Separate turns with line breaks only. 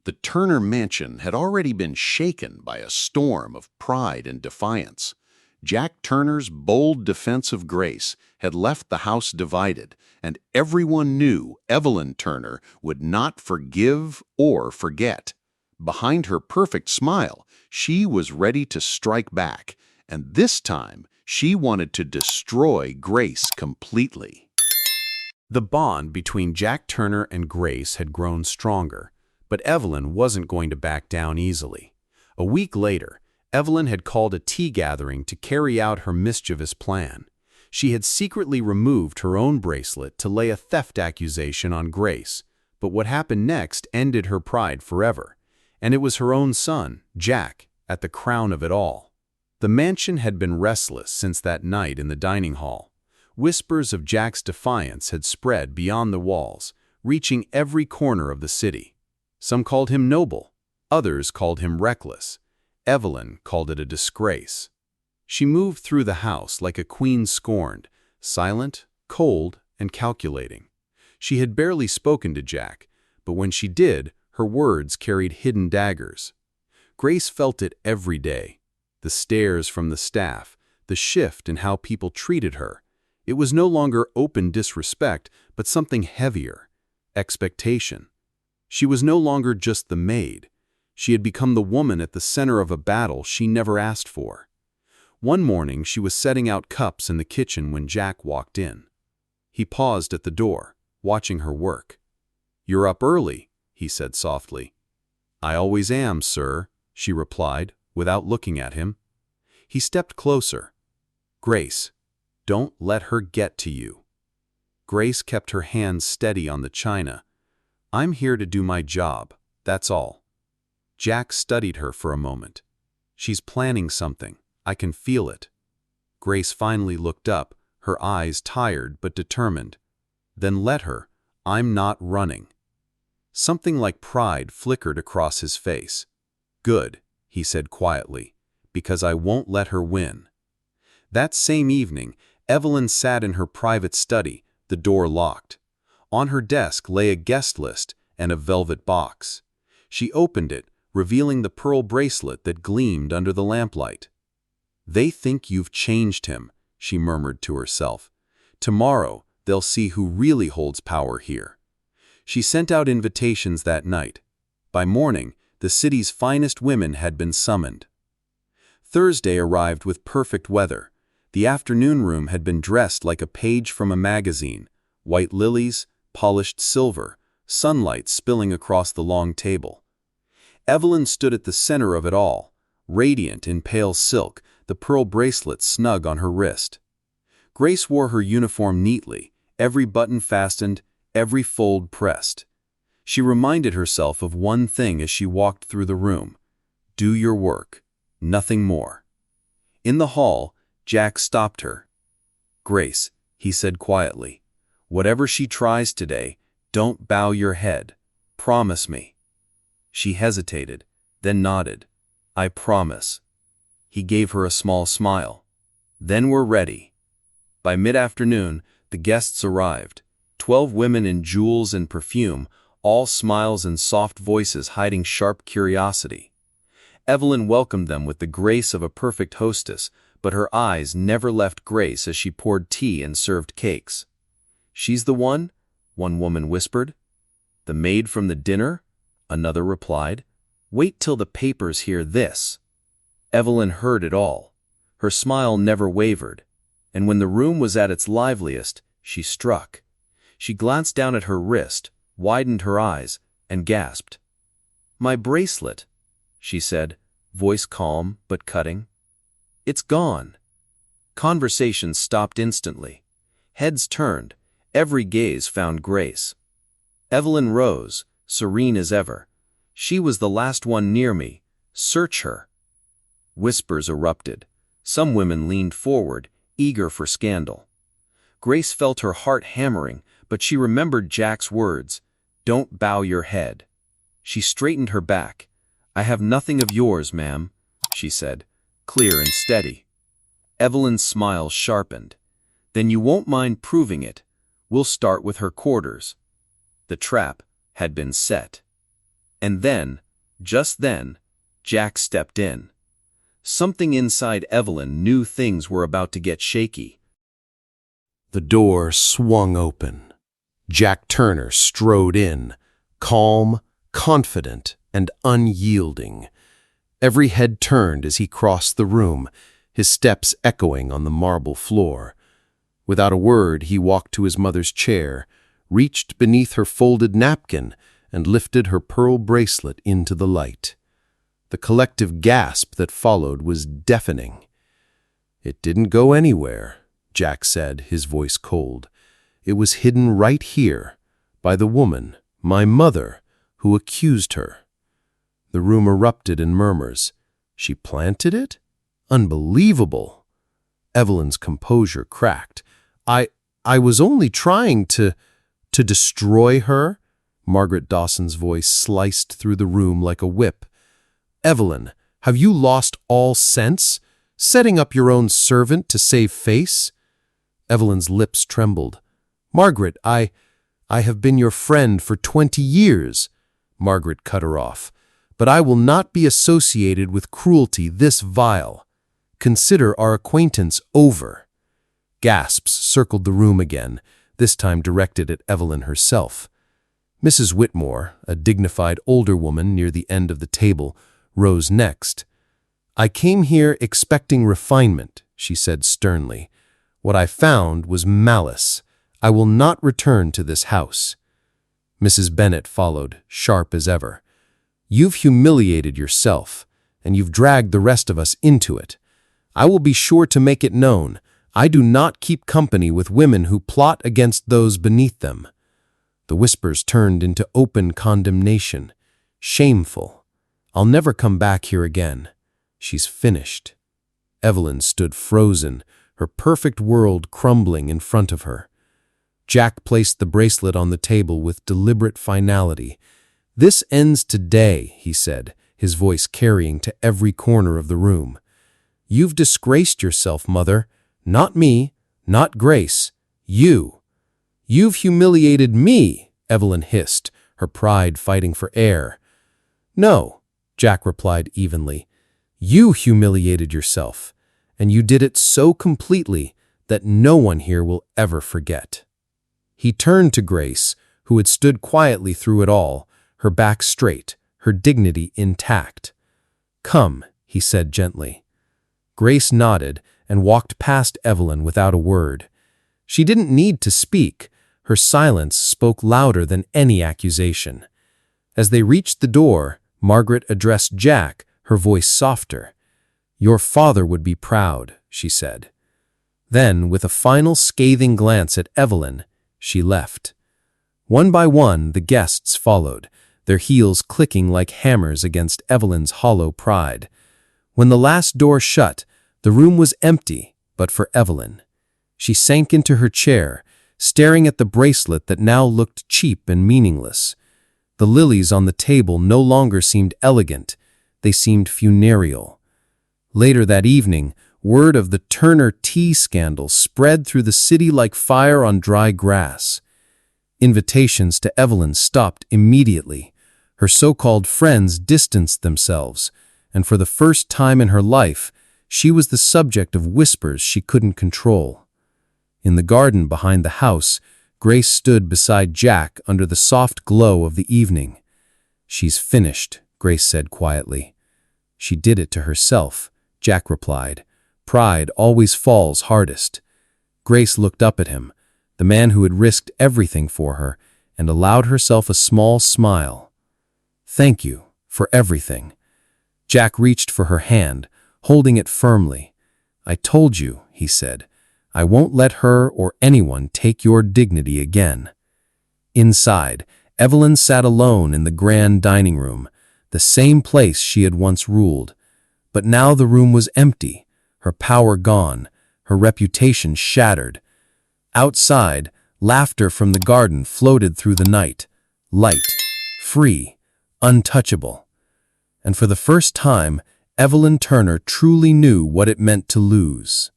The Turner mansion had already been shaken by a storm of pride and defiance. Jack Turner's bold defense of Grace had left the house divided, and everyone knew Evelyn Turner would not forgive or forget. Behind her perfect smile, she was ready to strike back, and this time she wanted to destroy Grace completely. The bond between Jack Turner and Grace had grown stronger, but Evelyn wasn't going to back down easily. A week later, Evelyn had called a tea gathering to carry out her mischievous plan. She had secretly removed her own bracelet to lay a theft accusation on Grace, but what happened next ended her pride forever, and it was her own son, Jack, at the crown of it all. The mansion had been restless since that night in the dining hall. Whispers of Jack's defiance had spread beyond the walls, reaching every corner of the city. Some called him noble, others called him reckless. Evelyn called it a disgrace. She moved through the house like a queen scorned, silent, cold, and calculating. She had barely spoken to Jack, but when she did, her words carried hidden daggers. Grace felt it every day. The stares from the staff, the shift in how people treated her. It was no longer open disrespect, but something heavier, expectation. She was no longer just the maid. She had become the woman at the center of a battle she never asked for. One morning, she was setting out cups in the kitchen when Jack walked in. He paused at the door, watching her work. "You're up early," he said softly. "I always am, sir," she replied, without looking at him. He stepped closer. "Grace, don't let her get to you." Grace kept her hands steady on the china. "I'm here to do my job, that's all." Jack studied her for a moment. "She's planning something. I can feel it." Grace finally looked up, her eyes tired but determined. "Then let her. I'm not running." Something like pride flickered across his face. "Good," he said quietly, "because I won't let her win." That same evening, Evelyn sat in her private study, the door locked. On her desk lay a guest list and a velvet box. She opened it, revealing the pearl bracelet that gleamed under the lamplight. "They think you've changed him," she murmured to herself. "Tomorrow, they'll see who really holds power here." She sent out invitations that night. By morning, the city's finest women had been summoned. Thursday arrived with perfect weather. The afternoon room had been dressed like a page from a magazine. White lilies, polished silver, sunlight spilling across the long table. Evelyn stood at the center of it all, radiant in pale silk, the pearl bracelet snug on her wrist. Grace wore her uniform neatly, every button fastened, every fold pressed. She reminded herself of one thing as she walked through the room. Do your work, nothing more. In the hall, Jack stopped her. "Grace," he said quietly, "whatever she tries today, don't bow your head. Promise me." She hesitated, then nodded. "I promise." He gave her a small smile. "Then we're ready." By mid-afternoon, the guests arrived. 12 women in jewels and perfume, all smiles and soft voices hiding sharp curiosity. Evelyn welcomed them with the grace of a perfect hostess, but her eyes never left Grace as she poured tea and served cakes. "She's the one?" one woman whispered. "The maid from the dinner?" another replied. "Wait till the papers hear this." Evelyn heard it all. Her smile never wavered, and when the room was at its liveliest, she struck. She glanced down at her wrist, widened her eyes, and gasped. "My bracelet," she said, voice calm but cutting. "It's gone." Conversation stopped instantly. Heads turned, every gaze found Grace. Evelyn rose, serene as ever. "She was the last one near me. Search her." Whispers erupted. Some women leaned forward, eager for scandal. Grace felt her heart hammering, but she remembered Jack's words, "Don't bow your head." She straightened her back. "I have nothing of yours, ma'am," she said, clear and steady. Evelyn's smile sharpened. "Then you won't mind proving it. We'll start with her quarters." The trap had been set.
And then, just then, Jack stepped in. Something inside Evelyn knew things were about to get shaky.
The door swung open. Jack Turner strode in, calm, confident, and unyielding. Every head turned as he crossed the room, his steps echoing on the marble floor. Without a word, he walked to his mother's chair, reached beneath her folded napkin, and lifted her pearl bracelet into the light. The collective gasp that followed was deafening. "It didn't go anywhere," Jack said, his voice cold. "It was hidden right here, by the woman, my mother, who accused her." The room erupted in murmurs. She planted it? Unbelievable! Evelyn's composure cracked. I was only trying to destroy her?" Margaret Dawson's voice sliced through the room like a whip. "Evelyn, have you lost all sense? Setting up your own servant to save face?" Evelyn's lips trembled. "Margaret, I have been your friend for 20 years. Margaret cut her off. "But I will not be associated with cruelty this vile. Consider our acquaintance over." Gasps circled the room again, this time directed at Evelyn herself. Mrs. Whitmore, a dignified older woman near the end of the table, rose next. "I came here expecting refinement," she said sternly. "What I found was malice. I will not return to this house." Mrs. Bennet followed, sharp as ever. "You've humiliated yourself, and you've dragged the rest of us into it. I will be sure to make it known. I do not keep company with women who plot against those beneath them." The whispers turned into open condemnation. "Shameful. I'll never come back here again. She's finished." Evelyn stood frozen, her perfect world crumbling in front of her. Jack placed the bracelet on the table with deliberate finality. "This ends today," he said, his voice carrying to every corner of the room. "You've disgraced yourself, Mother. Not me, not Grace. You. You've humiliated me," Evelyn hissed, her pride fighting for air. "No," Jack replied evenly. "You humiliated yourself, and you did it so completely that no one here will ever forget." He turned to Grace, who had stood quietly through it all, her back straight, her dignity intact. "Come," he said gently. Grace nodded and walked past Evelyn without a word. She didn't need to speak. Her silence spoke louder than any accusation. As they reached the door, Margaret addressed Jack, her voice softer. "Your father would be proud," she said. Then, with a final scathing glance at Evelyn, she left. One by one, the guests followed, their heels clicking like hammers against Evelyn's hollow pride. When the last door shut, the room was empty, but for Evelyn. She sank into her chair, staring at the bracelet that now looked cheap and meaningless. The lilies on the table no longer seemed elegant, they seemed funereal. Later that evening, word of the Turner tea scandal spread through the city like fire on dry grass. Invitations to Evelyn stopped immediately. Her so-called friends distanced themselves, and for the first time in her life, she was the subject of whispers she couldn't control. In the garden behind the house, Grace stood beside Jack under the soft glow of the evening. "She's finished," Grace said quietly. "She did it to herself," Jack replied. "Pride always falls hardest." Grace looked up at him, the man who had risked everything for her, and allowed herself a small smile. "Thank you for everything." Jack reached for her hand, holding it firmly. "I told you," he said, "I won't let her or anyone take your dignity again." Inside, Evelyn sat alone in the grand dining room, the same place she had once ruled. But now the room was empty, her power gone, her reputation shattered. Outside, laughter from the garden floated through the night, light, free, untouchable. And for the first time, Evelyn Turner truly knew what it meant to lose.